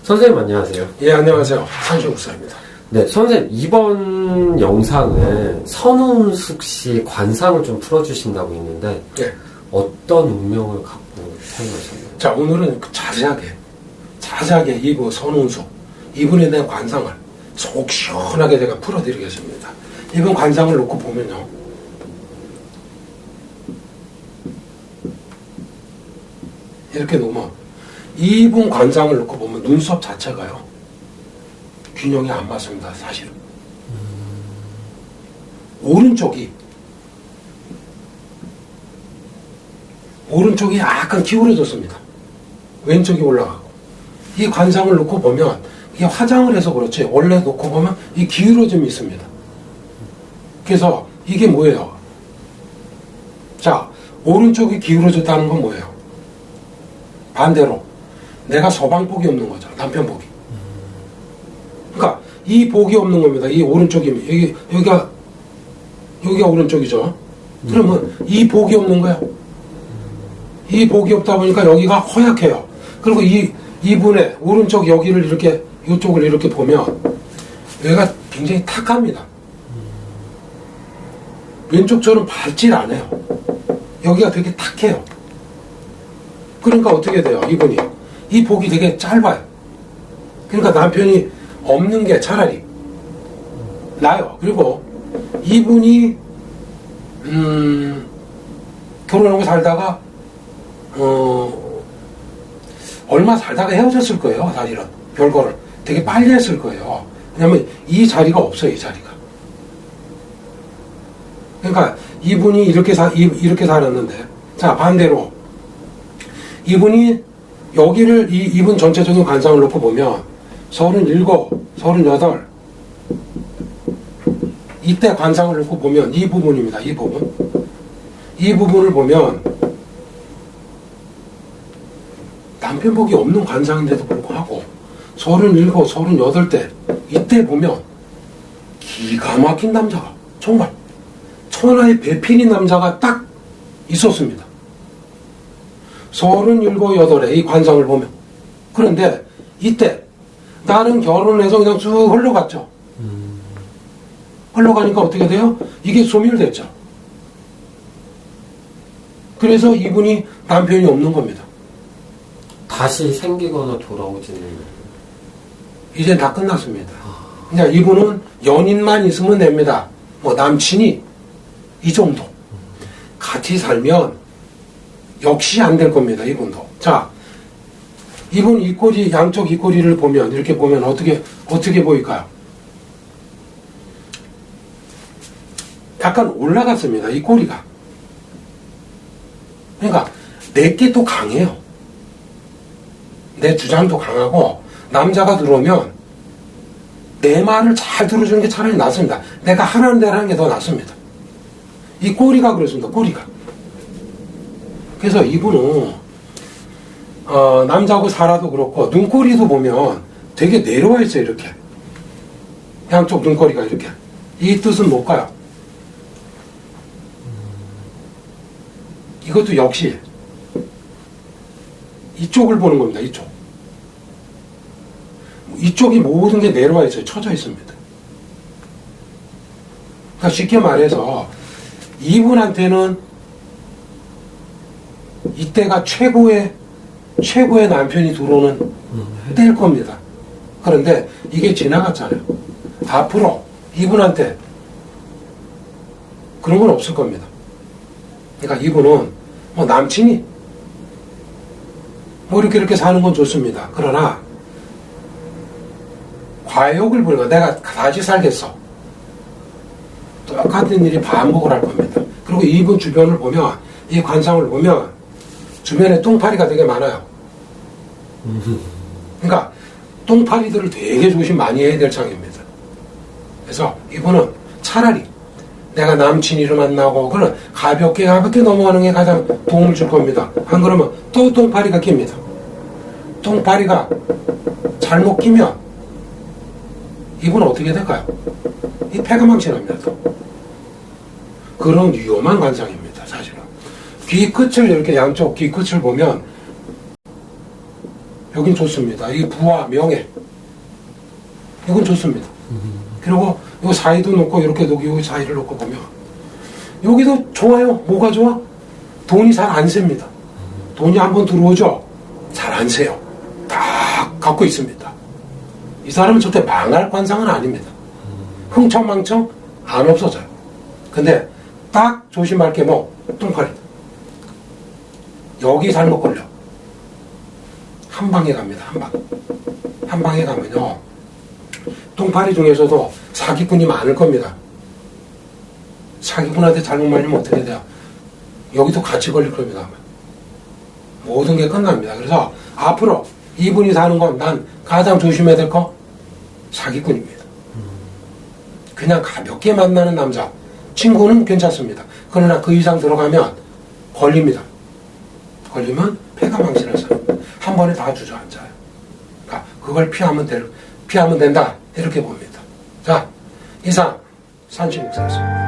선생님 안녕하세요. 예, 안녕하세요. 산시목사입니다. 네, 선생님 이번 영상은 선운숙 씨 관상을 좀 풀어주신다고 했는데 예. 어떤 운명을 갖고 태어나셨나요? 자, 오늘은 자세하게 이분 선운숙, 이분에 대한 관상을 속 시원하게 제가 풀어드리겠습니다. 이분 관상을 놓고 보면요. 이렇게 놓으면 이분 관상을 놓고 보면 눈썹 자체가요. 균형이 안 맞습니다. 사실은. 오른쪽이 약간 기울어졌습니다. 왼쪽이 올라가고. 이 관상을 놓고 보면 이게 화장을 해서 그렇지 원래 놓고 보면 이 기울어짐이 있습니다. 그래서 이게 뭐예요? 자, 오른쪽이 기울어졌다는 건 뭐예요? 반대로 내가 서방복이 없는 거죠. 남편복이. 그러니까 이 복이 없는 겁니다. 이 오른쪽이 여기가 오른쪽이죠. 그러면 이 복이 없는 거야. 이 복이 없다 보니까 여기가 허약해요. 그리고 이분의 오른쪽 여기를 이렇게 이쪽을 이렇게 보면 여기가 굉장히 탁합니다. 왼쪽처럼 밟질 않아요. 여기가 되게 탁해요. 그러니까 어떻게 돼요? 이분이 이 복이 되게 짧아요. 그러니까 남편이 없는 게 차라리 나요. 그리고 이분이 결혼하고 살다가 얼마 살다가 헤어졌을 거예요. 사실은 별거를 되게 빨리 했을 거예요. 왜냐면 이 자리가 없어요. 이 자리가. 그러니까 이분이 이렇게 살았는데, 자 반대로 이분이 여기를 이분 전체적인 관상을 놓고 보면 37, 38 이때 관상을 놓고 보면 이 부분입니다. 이 부분을 보면 남편복이 없는 관상인데도 불구하고 37, 38때 이때 보면 기가 막힌 남자가 정말 천하의 배필인 남자가 딱 있었습니다. 37, 8에 이 관상을 보면. 그런데 이때 나는 결혼해서 그냥 쭉 흘러갔죠. 흘러가니까 어떻게 돼요? 이게 소멸됐죠. 그래서 이분이 남편이 없는 겁니다. 다시 생기거나 돌아오지는 이제 다 끝났습니다. 그냥 이분은 연인만 있으면 됩니다. 뭐 남친이 이 정도. 같이 살면 역시 안 될 겁니다. 이분도. 자, 이분 입꼬리, 양쪽 입꼬리를 보면, 이렇게 보면 어떻게 보일까요? 약간 올라갔습니다. 이 꼬리가. 그러니까 내게 또 강해요. 내 주장도 강하고 남자가 들어오면 내 말을 잘 들어주는 게 차라리 낫습니다. 내가 하라는 대로 하는 게 더 낫습니다. 이 꼬리가 그렇습니다. 꼬리가. 그래서 이분은 남자하고 살아도 그렇고 눈꼬리도 보면 되게 내려와 있어요. 이렇게 양쪽 눈꼬리가 이렇게. 이 뜻은 뭘까요? 이것도 역시 이쪽을 보는 겁니다. 이쪽이 모든 게 내려와 있어요. 쳐져 있습니다. 그러니까 쉽게 말해서 이분한테는 이때가 최고의 남편이 들어오는 때일 겁니다. 그런데 이게 지나갔잖아요. 앞으로 이분한테 그런 건 없을 겁니다. 그러니까 이분은 뭐 남친이 뭐 이렇게 사는 건 좋습니다. 그러나 과욕을 부리고 내가 다시 살겠어. 똑같은 일이 반복을 할 겁니다. 그리고 이분 주변을 보면, 이 관상을 보면 주변에 똥파리가 되게 많아요. 그러니까 똥파리들을 되게 조심 많이 해야 될 장입니다. 그래서 이분은 차라리 내가 남친이를 만나고 그런 가볍게 넘어가는 게 가장 도움을 줄 겁니다. 안 그러면 또 똥파리가 낍니다. 똥파리가 잘못 끼면 이분은 어떻게 될까요? 이 폐가 망신합니다. 또. 그런 위험한 관상입니다. 사실은. 귀 끝을 이렇게 양쪽 귀 끝을 보면 여긴 좋습니다. 이 부와 명예. 이건 좋습니다. 그리고 요 사이도 놓고 이렇게 녹이고 사이를 놓고 보면 여기도 좋아요. 뭐가 좋아? 돈이 잘 안 셉니다. 돈이 한번 들어오죠? 잘 안 세요. 다 갖고 있습니다. 이 사람은 절대 망할 관상은 아닙니다. 흥청망청 안 없어져요. 근데 딱 조심할 게 뭐? 똥파리. 여기 잘못 걸려. 한 방에 갑니다. 한 방. 한 방에 가면요. 똥파리 중에서도 사기꾼이 많을 겁니다. 사기꾼한테 잘못 말리면 어떻게 돼요? 여기도 같이 걸릴 겁니다. 모든 게 끝납니다. 그래서 앞으로 이분이 사는 건 난 가장 조심해야 될 거 사기꾼입니다. 그냥 가볍게 만나는 남자 친구는 괜찮습니다. 그러나 그 이상 들어가면 걸립니다. 걸리면 폐가 망신을 삽니다. 한 번에 다 주저앉아요. 그러니까 그걸 피하면 된다 이렇게 봅니다. 자, 이상 산신육사였습니다.